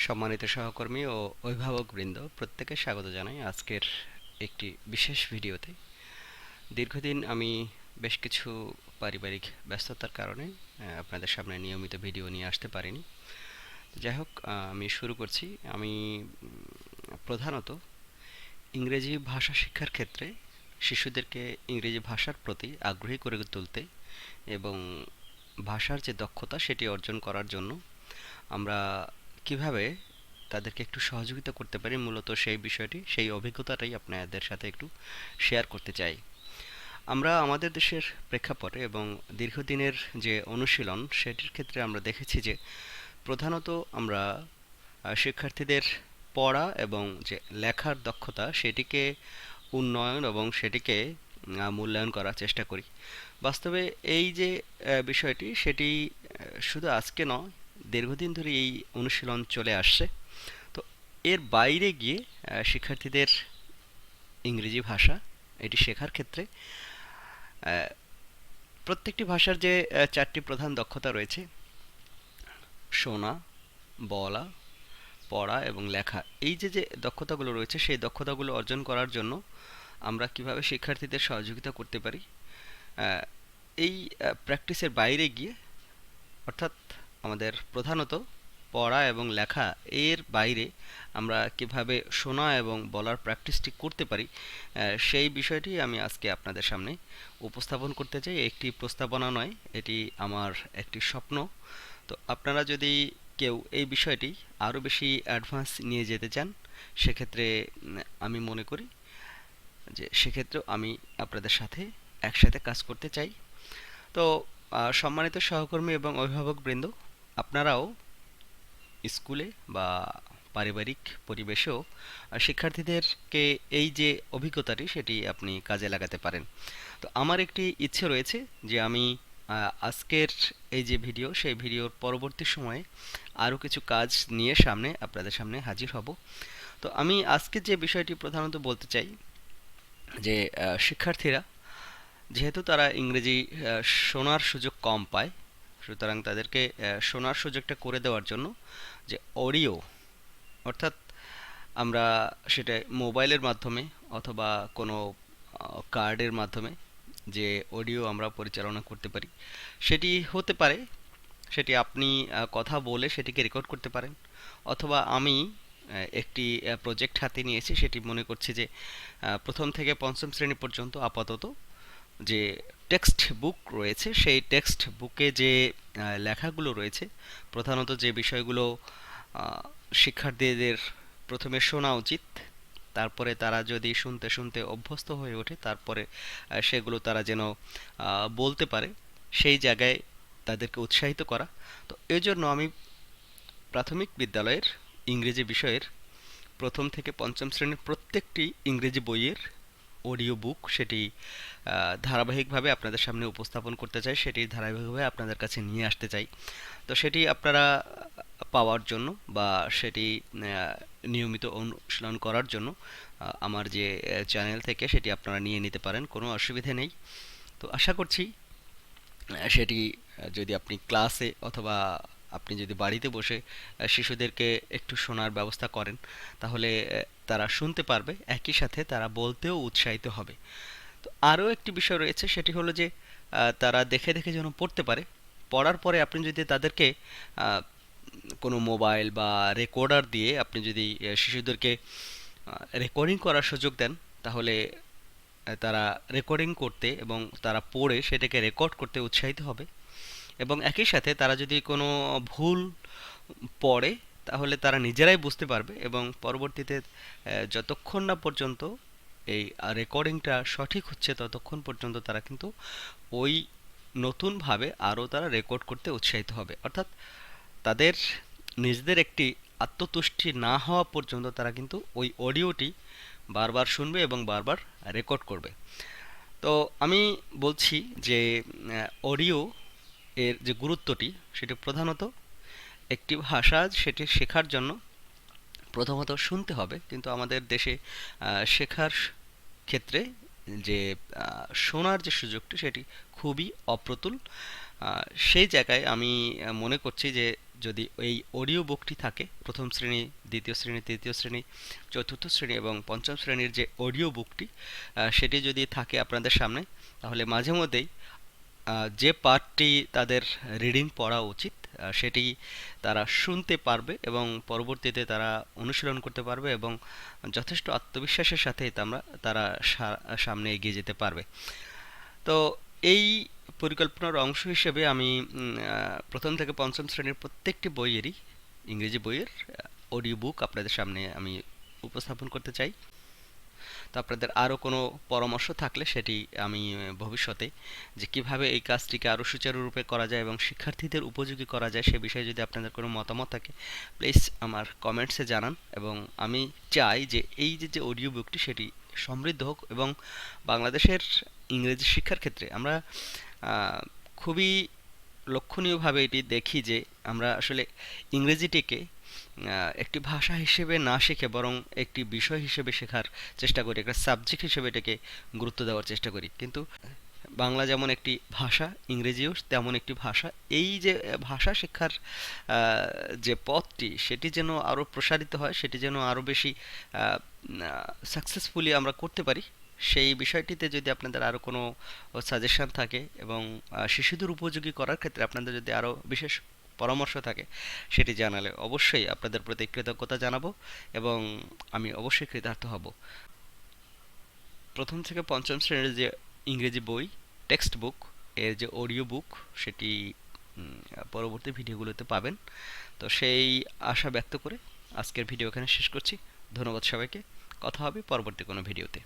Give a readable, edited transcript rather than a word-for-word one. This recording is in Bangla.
সম্মানিত সহকর্মী ও অভিভাবকবৃন্দ, প্রত্যেকে স্বাগত জানাই আজকের একটি বিশেষ ভিডিওতে। দীর্ঘদিন আমি বেশ কিছু পারিবারিক ব্যস্ততার কারণে আপনাদের সামনে নিয়মিত ভিডিও নিয়ে আসতে পারিনি। যাই হোক, আমি শুরু করছি। আমি প্রধানত ইংরেজি ভাষা শিক্ষার ক্ষেত্রে শিশুদেরকে ইংরেজি ভাষার প্রতি আগ্রহী করে তুলতে এবং ভাষার যে দক্ষতা সেটি অর্জন করার জন্য আমরা কিভাবে তাদেরকে একটু সহযোগিতা করতে পারি, মূলত সেই বিষয়টি, সেই অভিজ্ঞতাটাই আপনাদের সাথে একটু শেয়ার করতে চাই। আমরা আমাদের দেশের প্রেক্ষাপটে এবং দীর্ঘদিনের যে অনুশীলন সেটির ক্ষেত্রে আমরা দেখেছি যে প্রধানত আমরা শিক্ষার্থীদের পড়া এবং যে লেখার দক্ষতা সেটিকে উন্নয়ন এবং সেটিকে মূল্যায়ন করার চেষ্টা করি। বাস্তবে এই যে বিষয়টি সেটি শুধু আজকে নয়, দীর্ঘদিন ধরে এই অনুশীলন চলে আসছে। তো এর বাইরে গিয়ে শিক্ষার্থীদের ইংরেজি ভাষা এটি শেখার ক্ষেত্রে প্রত্যেকটি ভাষার যে চারটি প্রধান দক্ষতা রয়েছে: শোনা, বলা, পড়া এবং লেখা। এই যে যে দক্ষতাগুলো রয়েছে সেই দক্ষতাগুলো অর্জন করার জন্য আমরা কিভাবে শিক্ষার্থীদের সহযোগিতা করতে পারি, এই প্র্যাকটিসের বাইরে গিয়ে, অর্থাৎ আমাদের প্রধানত পড়া এবং লেখা এর বাইরে আমরা কিভাবে শোনা এবং বলার প্র্যাকটিসটি করতে পারি, সেই বিষয়টি আমি আজকে আপনাদের সামনে উপস্থাপন করতে চাই। একটি প্রস্তাবনা নয়, এটি আমার একটি স্বপ্ন। তো আপনারা যদি কেউ এই বিষয়টি আরও বেশি অ্যাডভান্স নিয়ে যেতে চান, সেক্ষেত্রে আমি মনে করি যে সেক্ষেত্রেও আমি আপনাদের সাথে একসাথে কাজ করতে চাই। তো সম্মানিত সহকর্মী এবং অভিভাবকবৃন্দ, আপনারাও স্কুলে বা পারিবারিক পরিবেশেও শিক্ষার্থীদেরকে এই যে অভিজ্ঞতাটি সেটি আপনি কাজে লাগাতে পারেন। তো আমার একটি ইচ্ছে রয়েছে যে আমি আজকের এই যে ভিডিও, সেই ভিডিওর পরবর্তী সময়ে আরও কিছু কাজ নিয়ে আপনাদের সামনে হাজির হব। তো আমি আজকে যে বিষয়টি প্রধানত বলতে চাই যে শিক্ষার্থীরা যেহেতু তারা ইংরেজি শোনার সুযোগ কম পায়, সুতরাং তাদেরকে শোনার সুযোগটা করে দেওয়ার জন্য যে অডিও, অর্থাৎ আমরা সেটা মোবাইলের মাধ্যমে অথবা কোনো কার্ডের মাধ্যমে যে অডিও আমরা পরিচালনা করতে পারি, সেটি হতে পারে সেটি আপনি কথা বলে সেটিকে রেকর্ড করতে পারেন, অথবা আমি একটি প্রজেক্ট হাতে নিয়েছি, সেটি মনে করছি যে প্রথম থেকে পঞ্চম শ্রেণী পর্যন্ত আপাতত যে টেক্সট বুক রয়েছে সেই টেক্সট বুকে যে লেখাগুলো রয়েছে, প্রধানত যে বিষয়গুলো শিক্ষার্থীদের প্রথমে শোনা উচিত, তারপরে তারা যদি শুনতে শুনতে অভ্যস্ত হয়ে ওঠে, তারপরে সেগুলো তারা যেন বলতে পারে, সেই জায়গায় তাদেরকে উৎসাহিত করা। তো এই জন্য আমি প্রাথমিক বিদ্যালয়ের ইংরেজি বিষয়ের প্রথম থেকে পঞ্চম শ্রেণীর প্রত্যেকটি ইংরেজি বইয়ের অডিও বুক সেটি ধারাবাহিকভাবে আপনাদের সামনে উপস্থাপন করতে চাই, সেটি ধারাবাহিকভাবে আপনাদের কাছে নিয়ে আসতে চাই। তো সেটি আপনারা পাওয়ার জন্য বা সেটি নিয়মিত অনুশীলন করার জন্য আমার যে চ্যানেল থেকে সেটি আপনারা নিয়ে নিতে পারেন, কোনো অসুবিধে নেই। তো আশা করছি সেটি যদি আপনি ক্লাসে অথবা আপনি যদি বাড়িতে বসে শিশুদেরকে একটু শোনার ব্যবস্থা করেন, তাহলে তারা শুনতে পারবে, একই সাথে তারা বলতেও উৎসাহিত হবে। তো আরও একটি বিষয় রয়েছে, সেটি হলো যে তারা দেখে দেখে যেন পড়তে পারে। পড়ার পরে আপনি যদি তাদেরকে কোনো মোবাইল বা রেকর্ডার দিয়ে আপনি যদি শিশুদেরকে রেকর্ডিং করার সুযোগ দেন, তাহলে তারা রেকর্ডিং করতে এবং তারা পড়ে সেটাকে রেকর্ড করতে উৎসাহিত হবে। এবং একই সাথে তারা যদি কোনো ভুল পড়ে, তাহলে তারা নিজেরাই বুঝতে পারবে এবং পরবর্তীতে যতক্ষণ না পর্যন্ত এই রেকর্ডিংটা সঠিক হচ্ছে ততক্ষণ পর্যন্ত তারা কিন্তু ওই নতুনভাবে আরও তারা রেকর্ড করতে উৎসাহিত হবে। অর্থাৎ তাদের নিজেদের একটি আত্মতুষ্টি না হওয়া পর্যন্ত তারা কিন্তু ওই অডিওটি বারবার শুনবে এবং বারবার রেকর্ড করবে। তো আমি বলছি যে অডিও এর যে গুরুত্বটি সেটি প্রধানত একটি ভাষা সেটি শেখার জন্য প্রথমত শুনতে হবে, কিন্তু আমাদের দেশে শেখার ক্ষেত্রে যে শোনার যে সুযোগটি সেটি খুবই অপ্রতুল। সেই জায়গায় আমি মনে করছি যে যদি এই অডিও বুকটি থাকে, প্রথম শ্রেণী, দ্বিতীয় শ্রেণী, তৃতীয় শ্রেণী, চতুর্থ শ্রেণী এবং পঞ্চম শ্রেণীর যে অডিও বুকটি সেটি যদি থাকে আপনাদের সামনে, তাহলে মাঝে মধ্যেই যে পার্টটি তাদের রিডিং পড়া উচিত সেটি তারা শুনতে পারবে এবং পরবর্তীতে তারা অনুশীলন করতে পারবে এবং যথেষ্ট আত্মবিশ্বাসের সাথে তারা সামনে এগিয়ে যেতে পারবে। তো এই পরিকল্পনার অংশ হিসেবে আমি প্রথম থেকে পঞ্চম শ্রেণীর প্রত্যেকটি বইয়েরই, ইংরেজি বইয়ের অডিও বুক আপনাদের সামনে আমি উপস্থাপন করতে চাই। তো আপনাদের আরও কোনো পরামর্শ থাকলে সেটি আমি ভবিষ্যতে যে কিভাবে এই কাজটিকে আরও সুচারুরূপে করা যায় এবং শিক্ষার্থীদের উপযোগী করা যায় সে বিষয়ে যদি আপনাদের কোনো মতামত থাকে, প্লিজ আমার কমেন্টসে জানান। এবং আমি চাই যে এই যে অডিও বুকটি সেটি সমৃদ্ধ হোক এবং বাংলাদেশের ইংরেজি শিক্ষার ক্ষেত্রে আমরা আহ, খুবই লক্ষণীয়ভাবে এটি দেখি যে আমরা আসলে ইংরেজিটিকে একটি ভাষা হিসেবে না শিখে বরং একটি বিষয় হিসেবে শেখার চেষ্টা করি, একটা সাবজেক্ট হিসেবে এটাকে গুরুত্ব দেওয়ার চেষ্টা করি। কিন্তু বাংলা যেমন একটি ভাষা, ইংরেজিও তেমন একটি ভাষা। এই যে ভাষা শিক্ষার যে পথটি সেটি যেন আরও প্রসারিত হয়, সেটি যেন আরও বেশি সাকসেসফুলি আমরা করতে পারি, সেই বিষয়টিতে যদি আপনাদের আরও কোনো সাজেশন থাকে এবং শিশুদের উপযোগী করার ক্ষেত্রে আপনাদের যদি আরও বিশেষ পরামর্শ থাকে সেটি জানালে অবশ্যই আপনাদের প্রতি কৃতজ্ঞতা জানাবো এবং আমি অবশ্যই কৃতার্থ হব। প্রথম থেকে পঞ্চম শ্রেণীর যে ইংরেজি বই, টেক্সট বুক, এর যে অডিও বুক সেটি পরবর্তী ভিডিওগুলোতে পাবেন। তো সেই আশা ব্যক্ত করে আজকের ভিডিও এখানে শেষ করছি। ধন্যবাদ সবাইকে। কথা হবে পরবর্তী কোনো ভিডিওতে।